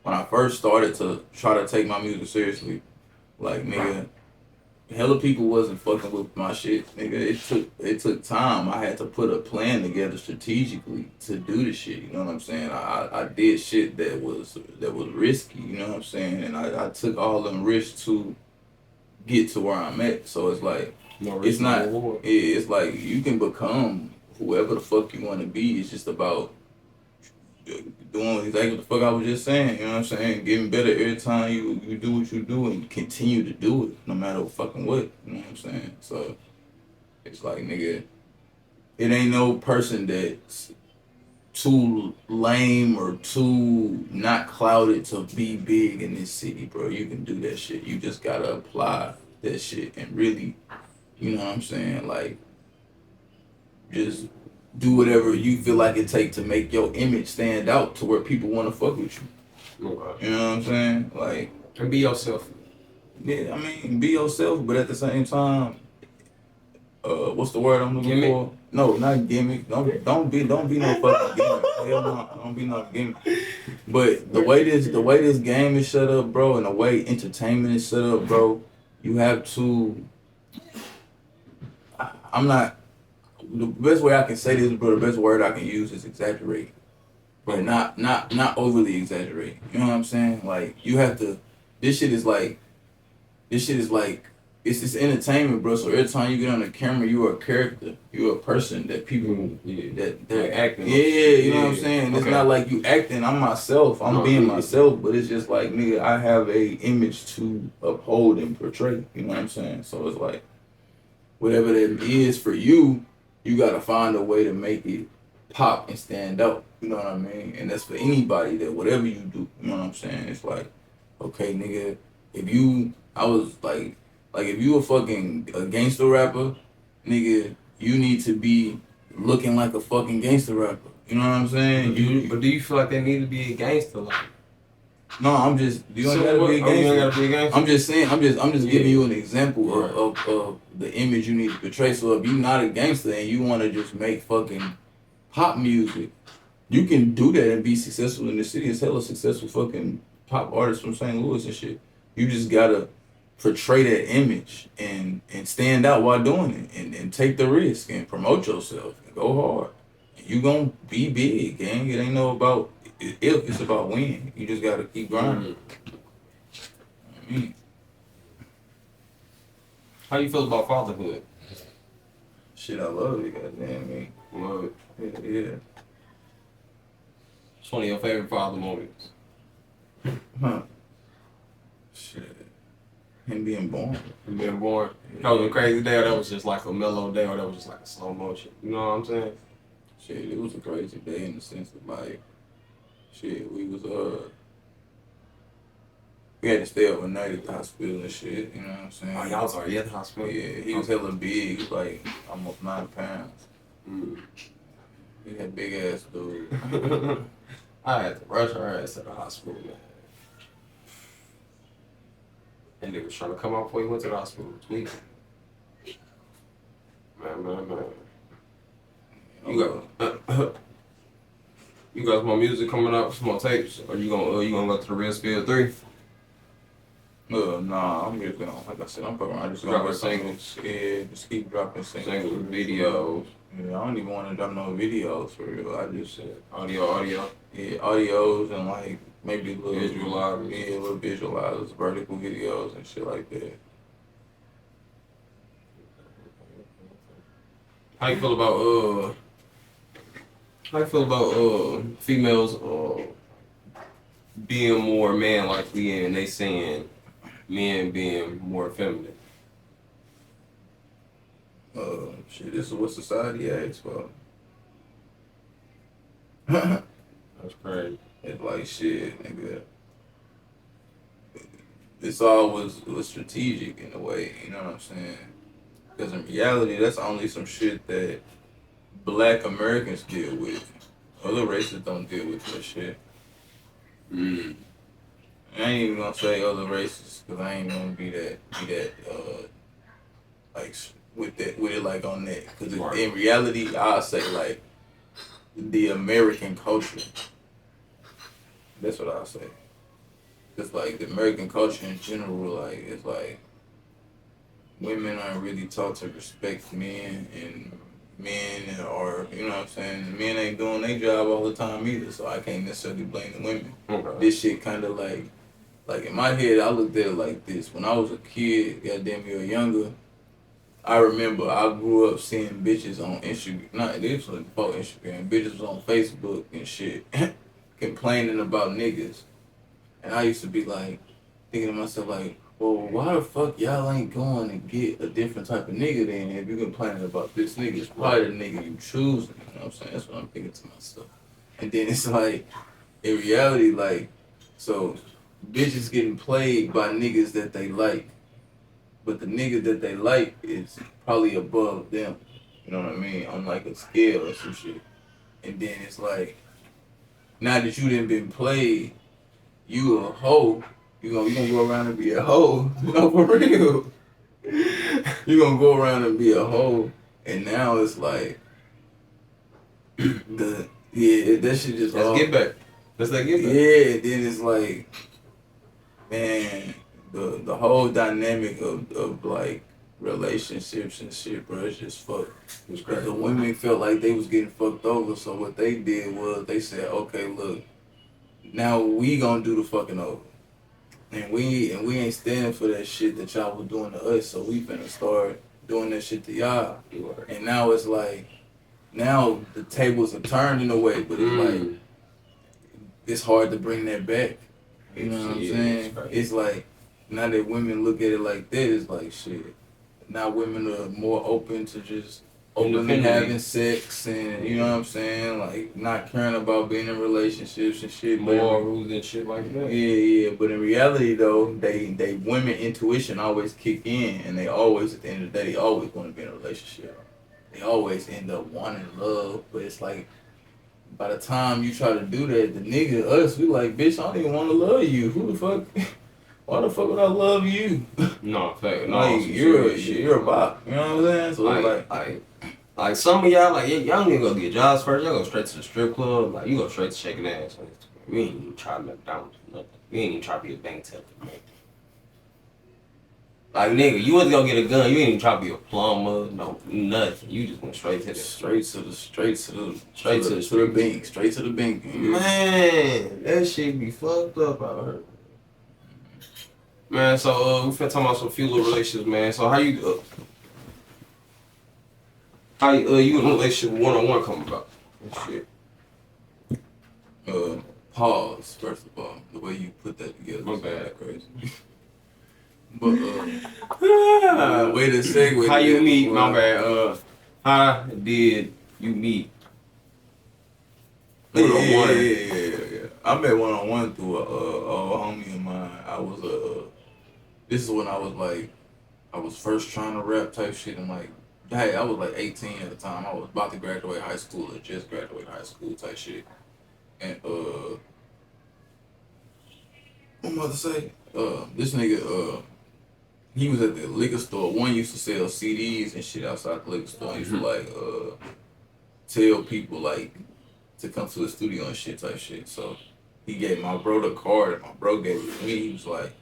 when I first started to try to take my music seriously, like, nigga, hella people wasn't fucking with my shit, nigga. It took time. I had to put a plan together strategically to do the shit, you know what I'm saying? I did shit that was risky, you know what I'm saying? And I took all them risks to get to where I'm at. So it's like, it's not, it's like, you can become whoever the fuck you want to be. It's just about doing exactly what the fuck I was just saying. You know what I'm saying? Getting better every time you do what you do and continue to do it, no matter fucking what. You know what I'm saying? So it's like, nigga, it ain't no person that's too lame or too not clouded to be big in this city, bro. You can do that shit. You just gotta apply that shit and really, you know what I'm saying? Like, just do whatever you feel like it take to make your image stand out to where people want to fuck with you. Okay. You know what I'm saying? Like, And be yourself. yeah, I mean, be yourself, but at the same time, what's the word I'm looking for? No, not gimmick. Don't be no fucking gimmick. Hell no, don't be no gimmick. But the way this game is set up, bro, and the way entertainment is set up, bro, you have to. I'm not. The best way I can say this, bro, the best word I can use is exaggerate, but not overly exaggerate. You know what I'm saying? Like, you have to. This shit is like. It's just entertainment, bro. So every time you get on the camera, you are a character. You're a person that people that they're like acting. Yeah, you know what I'm saying. It's not like you acting. I'm myself. I'm being myself. But it's just like, nigga, I have a image to uphold and portray. You know what I'm saying? So it's like, whatever that is for you, you gotta find a way to make it pop and stand out. You know what I mean? And that's for anybody, that whatever you do. You know what I'm saying? It's like, okay, nigga, if you a fucking a gangster rapper, nigga, you need to be looking like a fucking gangster rapper. You know what I'm saying? But do you feel like they need to be a gangster? Like, no, I'm just. You don't gotta be a gangster. You gotta be a gangster. I'm just saying. I'm just giving you an example of the image you need to portray. So if you're not a gangster and you want to just make fucking pop music, you can do that and be successful in the city. As hella successful fucking pop artists from St. Louis and shit. You just gotta portray that image and stand out while doing it and take the risk and promote yourself and go hard. You gonna be big, gang. It ain't no about if, it's about when. You just gotta keep grinding. I mean, how you feel about fatherhood? shit, I love it, goddamn me. Love it. Yeah. It's one of your favorite father moments. Huh. Shit. Him being born. Him being born. That was a crazy day, or that was just like a mellow day, or that was just like a slow motion. You know what I'm saying? Shit, it was a crazy day in the sense of like, shit, we had to stay overnight at the hospital and shit, you know what I'm saying? Oh, y'all was already at the hospital? Yeah, he was hella big, he was like almost 9 pounds. He had big ass dude. I had to rush her ass to the hospital, man. And they was trying to come out before he went to the hospital. Tweet. Man. You got some more music coming up, some more tapes, or you gonna go to the Real Spill 3? Nah, I'm just gonna, like I said, I'm just gonna Dropping singles. Yeah, just keep dropping Singles, videos. Yeah, I don't even want to drop no videos for real. I just Audio. Yeah, audios and like maybe little Visualizers. Yeah, little visualizers, vertical videos and shit like that. How you feel about females being more man-likely and they saying men being more feminine? Shit, this is what society asks for. That's crazy. It's like, shit, nigga. This all was strategic in a way, you know what I'm saying? Because in reality, that's only some shit that Black Americans deal with. Other races don't deal with that shit. I ain't even gonna say other races, because I ain't gonna be that like with it like on that. Because in reality, I'll say like the American culture. That's what I'll say. It's like the American culture in general, like it's like women aren't really taught to respect men, and men are, you know what I'm saying, men ain't doing their job all the time either, so I can't necessarily blame the women. Okay. This shit kind of like in my head, I looked at it like this. When I was a kid, goddamn me or younger, I remember I grew up seeing bitches on Instagram, not this was before Instagram, bitches was on Facebook and shit. complaining about niggas. And I used to be like, thinking to myself like, well, why the fuck y'all ain't going to get a different type of nigga then if you complaining about this nigga? It's probably the nigga you choosing, you know what I'm saying? That's what I'm thinking to myself. And then it's like, in reality, like, so bitches getting played by niggas that they like, but the nigga that they like is probably above them. You know what I mean? On like a scale or some shit. And then it's like, now that you done been played, you a hoe. You gonna go around and be a hoe. No, for real. You gonna go around and be a hoe. And now it's like, that shit just Let's get back. Let's get back. Yeah, then it's like, man, the whole dynamic of like relationships and shit, bro, it's just fucked. Because the women felt like they was getting fucked over, so what they did was they said, okay, look, now we gonna do the fucking over. And we ain't standing for that shit that y'all was doing to us, so we finna start doing that shit to y'all. And now it's like, now the tables are turned in a way, but it's like, it's hard to bring that back. You know what I'm saying? It's like, now that women look at it like that, it's like, shit. Now women are more open to just openly having sex and, you know what I'm saying? Like, not caring about being in relationships and shit. Morals and shit like that. Yeah. But in reality, though, they women intuition always kick in, and they always, at the end of the day, they always want to be in a relationship. They always end up wanting love, but it's like, by the time you try to do that, the nigga, us, we like, bitch, I don't even want to love you. Who the fuck? Why the fuck would I love you? No, fact. No, like, you're a bop. You know what I'm saying? So like some of y'all, like, y'all need to go get jobs first. Y'all go straight to the strip club. Like, you go straight to shaking ass. We ain't even try to McDonald's or nothing. We ain't even try to be a bank teller. Like, nigga, you wasn't gonna get a gun. You ain't even try to be a plumber. No, nothing. You just went straight to the straight to the bank. Straight to the bank. Man, that shit be fucked up out here. Man, so we finna talk about some few little relationships, man. So how you you in a relationship one-on-one come about? And shit. Pause, first of all. The way you put that together. My bad. That crazy. But way to segue. How you meet? My bad. How did you meet? One-on-one. Yeah. I met one-on-one through a homie of mine. This is when I was first trying to rap type shit. And like, hey, I was like 18 at the time. I was about to graduate high school or just graduate high school type shit. And what am I about to say? This nigga, he was at the liquor store. One used to sell CDs and shit outside the liquor store. He used to like tell people like to come to the studio and shit type shit. So he gave my bro the card and my bro gave it to me. He was like,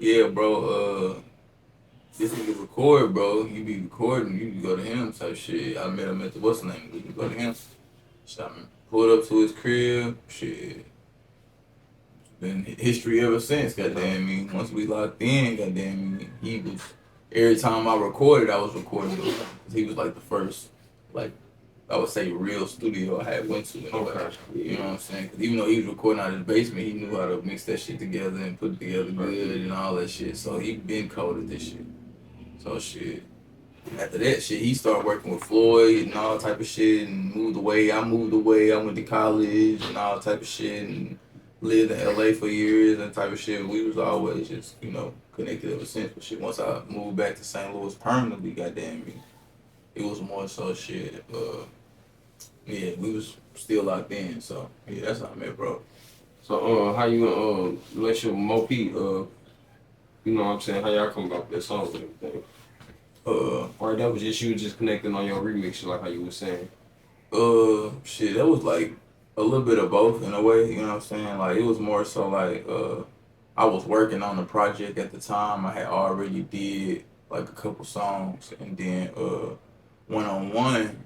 yeah, bro, this nigga record, bro. You be recording, you can go to him type shit. I met him at the what's the name? We can go to him. So I pulled up to his crib, shit. Been history ever since, goddamn me. Once we locked in, goddamn me, he was, every time I recorded, I was recording with him. He was like the first, like, I would say real studio I had went to in a way. You know what I'm saying? Cause even though he was recording out of his basement, he knew how to mix that shit together and put it together good and all that shit. So he been coded this shit. So shit. After that shit, he started working with Floyd and all type of shit and moved away. I moved away. I went to college and all type of shit and lived in LA for years and type of shit. We was always just, you know, connected ever since. But shit, once I moved back to St. Louis permanently, goddamn me, it was more so shit. Yeah, we was still locked in. So yeah, that's how I met, bro. So how you relationship with Mo P? You know what I'm saying? How y'all come about that song and everything? Or that was just you just connecting on your remix, like how you were saying? Shit, that was like a little bit of both in a way, you know what I'm saying? Like, it was more so like, I was working on the project at the time. I had already did like a couple songs, and then one-on-one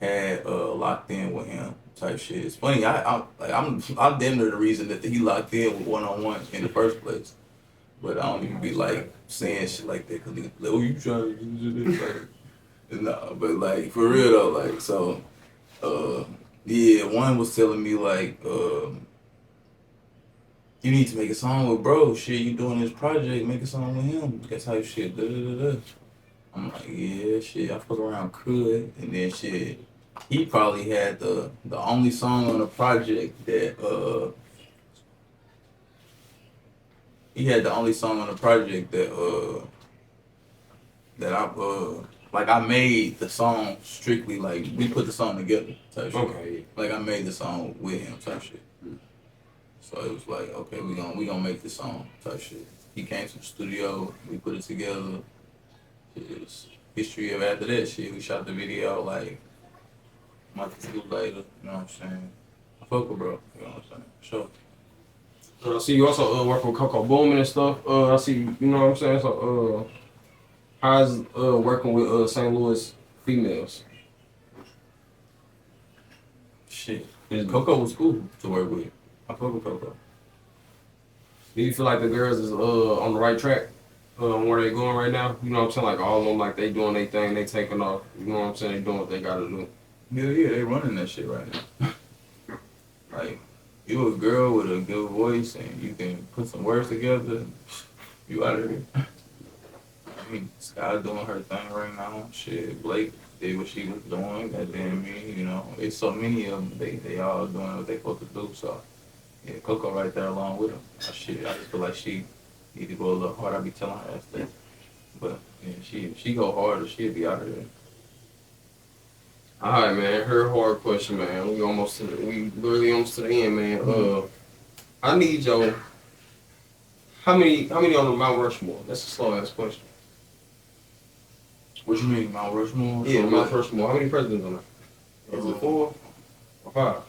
had locked in with him type shit. It's funny, I'm damn near the reason that he locked in with one-on-one in the first place. But I don't even be like saying shit like that, cause niggas be like, oh, you trying to do this? Like, nah, but like for real though, like, so Yeah, one was telling me like, you need to make a song with bro. Shit, you doing this project, make a song with him. That type shit. Da, da, da, da. I'm like, yeah, shit, I fuck around could. And then shit, he probably had the only song on the project that he had the only song on the project that I made the song strictly like we put the song together type shit. Okay. Like I made the song with him type shit. So it was like, okay, we gonna make this song type shit. He came to the studio, we put it together. It was history of after that shit. We shot the video like a month or two later, you know what I'm saying? I fuck with bro, you know what I'm saying? Sure. I see you also work with Coco Bowman and stuff. I see, you know what I'm saying? So, how's working with St. Louis females? Shit. Coco was cool to work with. I fuck with Coco. Do you feel like the girls is on the right track? Where they going right now? You know what I'm saying? Like all of them, like they doing their thing, they taking off. You know what I'm saying? They doing what they gotta do. Yeah, they running that shit right now. Like, you a girl with a good voice and you can put some words together, you out of here. I mean, Sky doing her thing right now. Shit, Blake did what she was doing. That damn me, you know. It's so many of them. They all doing what they supposed to do. So, yeah, Coco right there along with them. Shit, I just feel like she need to go a little hard. I be telling her that. But yeah, she go harder, she'll be out of there. All right, man. Her hard question, man. We literally almost to the end, man. I need your. How many on the Mount Rushmore? That's a slow ass question. What you mean, Mount Rushmore? Yeah, Mount Rushmore. How many presidents on there? Is it 4 or 5? I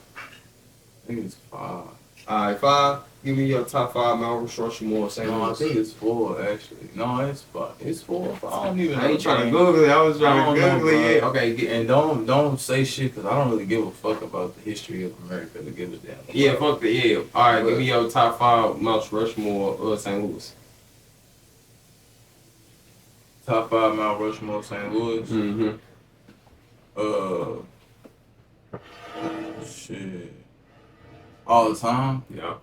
think it's 5. All right, 5. Give me your top 5 Mount Rushmore. St. No, I Louis. think it's 4 actually. No, it's 5. It's 4. I don't even know. I ain't trying to Google it. I was trying to Google it. Yeah. Okay, and don't say shit because I don't really give a fuck about the history of America to give a damn. Yeah, fuck the yeah. All right, give me your top 5 Mount Rushmore, St. Louis. Top 5 Mount Rushmore, St. Louis. Mm-hmm. Shit. All the time. Yeah.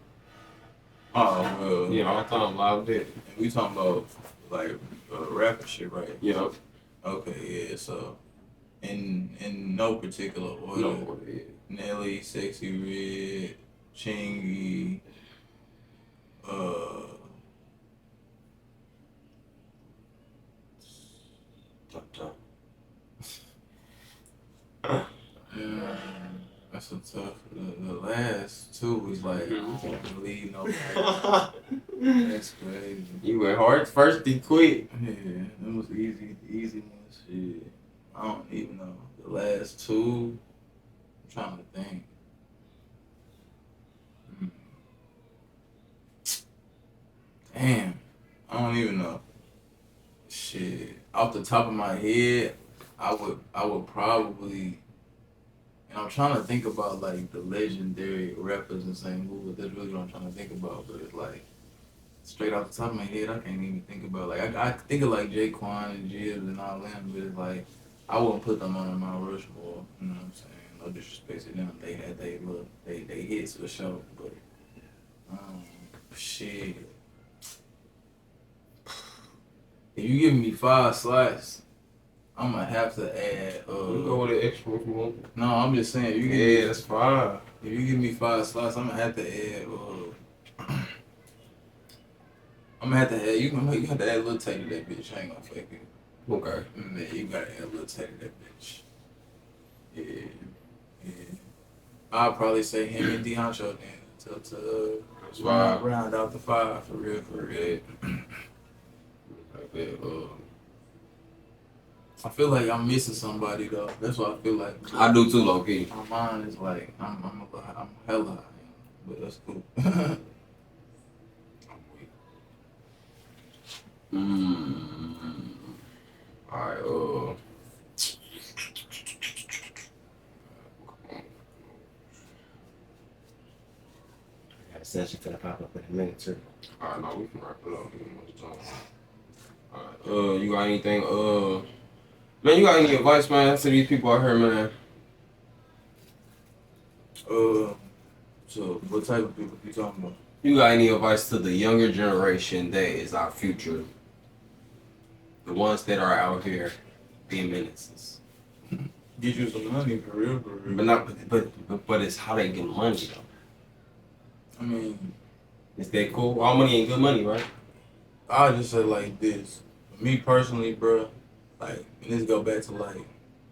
Oh well. Yeah, all the time, live dead. We talking about like rap and shit, right? Yeah. Okay, yeah. So, in no particular order. No, yeah. Nelly, Sexy Red, Chingy, that's a tough. The last two was like, I can't believe nobody. That's crazy. You went hard first, he quit. Yeah, that was easy ones. Shit, I don't even know. The last two, I'm trying to think. Damn, I don't even know. Shit, off the top of my head, I would probably. And I'm trying to think about like the legendary rappers in St. Louis. That's really what I'm trying to think about. But it's like straight off the top of my head, I can't even think about like I think of like Jaquan and Gibbs and all them, but it's like I wouldn't put them on Mount Rushmore. You know what I'm saying? No disrespect to them. They had they hits for sure. But shit. If you give me 5 slots, I'm gonna have to add. You go with the extra if you want. No, I'm just saying. You give Yeah, that's fine. If you give me 5 slots, I'm gonna have to add. I'm gonna have to add. You have to add Lil Tay to that bitch. I ain't gonna fake it. Okay. Man, you gotta add Lil Tay to that bitch. Yeah. I'll probably say him and DeAncho then to round out the 5 for real. I feel like I'm missing somebody though. That's what I feel like. I do too, low key. My mind is like I'm hella high, but that's cool. Alright, Got a session for the pop up in a minute too. Alright, now we can wrap it up. Alright, you got anything, man, you got any advice, man, to these people out here, man? So what type of people you talking about? You got any advice to the younger generation that is our future? The ones that are out here being menaces. Get you some money for real, for real. But not but it's how they get money though. I mean, Is that cool? All money ain't good money, right? I just say like this. For me personally, bro, like, and this go back to like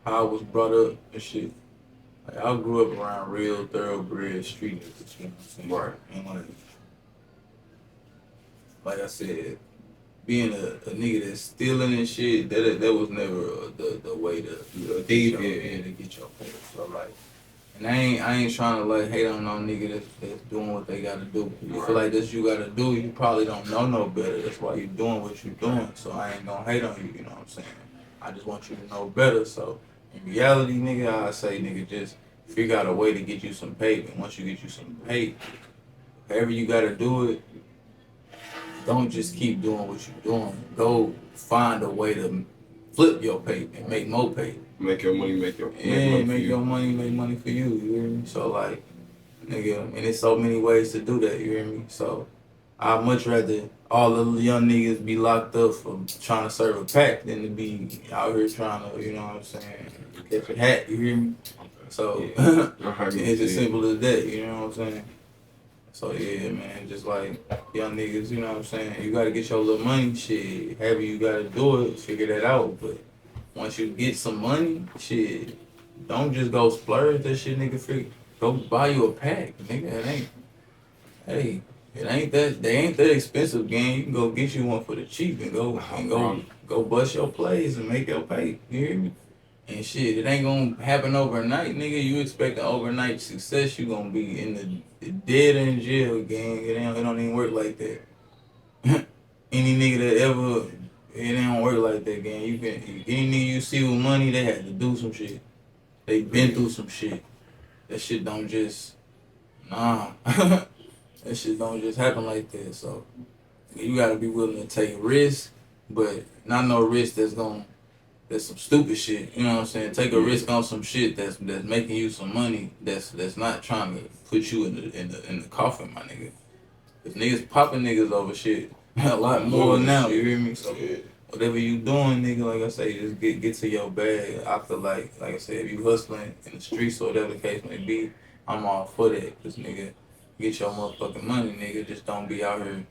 how I was brought up and shit. Like I grew up around real thoroughbred street niggas, you know what I'm saying? Right. And like I said, being a nigga that's stealing and shit, that was never the way to to get your pay. So like, and I ain't trying to like hate on no nigga that's doing what they gotta do. You feel like that's you gotta do, you probably don't know no better. That's why you doing what you doing. So I ain't gonna hate on you, you know what I'm saying? I just want you to know better. So in reality, nigga, I say nigga just figure out a way to get you some pay. And once you get you some pay, however you gotta do it, don't just keep doing what you're doing. Go find a way to flip your pay and make more pay. Make your money, make your money, make money for you. You hear me? So like, nigga, and there's so many ways to do that. You hear me? So I'd much rather all the young niggas be locked up for trying to serve a pack than to be out here trying to, you know what I'm saying, catch a hat. You hear me? So it's as simple as that. You know what I'm saying? So yeah, man, just like young niggas, you know what I'm saying? You gotta get your little money, shit. However you gotta do it, figure that out. But once you get some money, shit, don't just go splurge that shit, nigga. Go buy you a pack, nigga. It ain't that they ain't that expensive, gang. You can go get you one for the cheap and go bust your plays and make your pay. You hear me? And shit, it ain't gonna happen overnight, nigga. You expect an overnight success, you gonna be in the dead in jail, gang. It don't even work like that. Any nigga that ever, it don't work like that, gang. Any nigga you see with money, they had to do some shit. They been through some shit. That shit don't just, nah. That shit don't just happen like that. So you gotta be willing to take risks, but not no risk that's some stupid shit. You know what I'm saying? Take a risk on some shit that's making you some money. That's not trying to put you in the coffin, my nigga. Cause niggas popping niggas over shit a lot more now. You hear me? So whatever you doing, nigga, like I say, just get to your bag. I feel like I said, if you hustling in the streets or whatever the case may be, I'm all for that. Cause nigga, get your motherfucking money, nigga. Just don't be out here.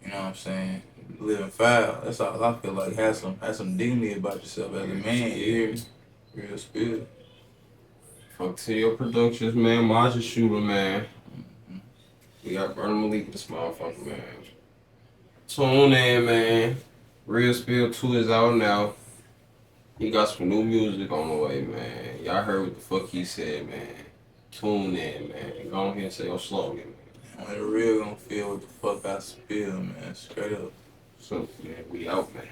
You know what I'm saying? Living foul. That's all I feel like. Have some dignity about yourself as a man. You hear me? Real spirit. FTCU Productions, man. Maleik, man. We got Burna, maleik, this motherfucker, man. Tune in, man. Real Spill 2 is out now. He got some new music on the way, man. Y'all heard what the fuck he said, man. Tune in, man. Go on here and say your slogan, man. When the real gonna feel what the fuck I spill, man. Straight up. So, man, we out, man.